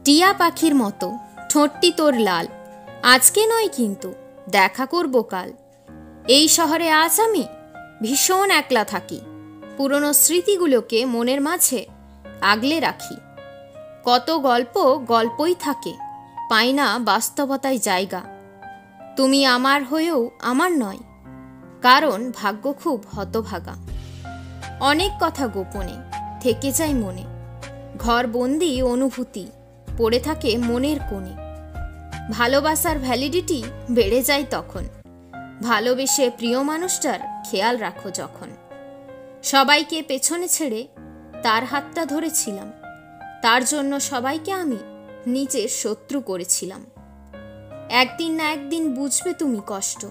টিয়া পাখির মতো ঠোঁটটি তোর লাল, আজকে নয় কিন্তু দেখা করব কাল। এই শহরে আজ আমি ভীষণ একলা থাকি, পুরনো স্মৃতিগুলোকে মনের মাঝে আগলে রাখি। কত গল্প গল্পই থাকে, পাই না বাস্তবতায় জায়গা। তুমি আমার হয়েও আমার নয়, কারণ ভাগ্য খুব হতভাগা। অনেক কথা গোপনে থেকে যায় মনে, ঘরবন্দি অনুভূতি পড়ে থাকে মনের কোণে। ভালোবাসার ভ্যালিডিটি বেড়ে যায় তখন, ভালোবেসে প্রিয় মানুষটার খেয়াল রাখো যখন। সবাইকে পেছনে ছেড়ে তার হাতটা ধরেছিলাম, তার জন্য সবাইকে আমি নিজের শত্রু করেছিলাম। একদিন না একদিন বুঝবে তুমি কষ্ট,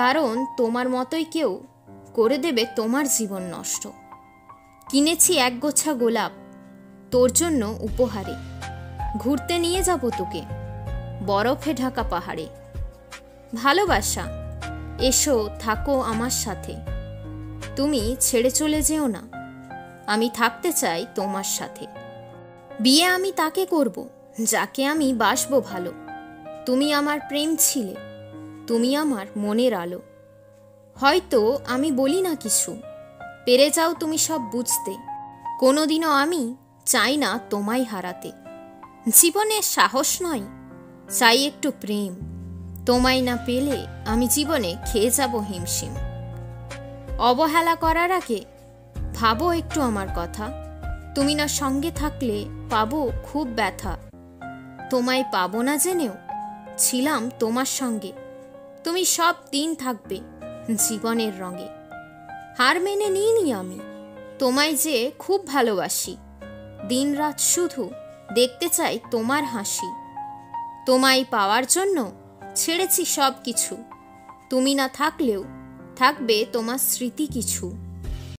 কারণ তোমার মতোই কেউ করে দেবে তোমার জীবন নষ্ট। কিনেছি একগোছা গোলাপ তোর জন্য উপহারে, ঘুরতে নিয়ে যাব তোকে বরফে ঢাকা পাহাড়ে। ভালোবাসা, এসো থাকো আমার সাথে, তুমি ছেড়ে চলে যেও না, আমি থাকতে চাই তোমার সাথে। বিয়ে আমি তাকে করব যাকে আমি বাসবো ভালো, তুমি আমার প্রেম ছিলে, তুমি আমার মনের আলো। হয়তো আমি বলি না কিছু, পেরে যাও তুমি সব বুঝতে, কোনোদিনও আমি চাই না তোমায় হারাতে। জীবনে সাহস নয়, চাই একটু প্রেম, তোমায় না পেলে আমি জীবনে খেয়ে যাব হিমশিম। অবহেলা করার আগে ভাবো একটু আমার কথা, তুমি না সঙ্গে থাকলে পাবো খুব ব্যথা। তোমায় পাবো না জেনেও ছিলাম তোমার সঙ্গে, তুমি সব দিন থাকবে জীবনের রঙে। হার মেনে নিইনি আমি, তোমায় যে খুব ভালোবাসি, দিন রাত শুধু দেখতে চাই তোমার হাসি। তোমায় পাওয়ার জন্য ছেড়েছি সব কিছু, তুমি না থাকলেও থাকবে তোমার স্মৃতি কিছু।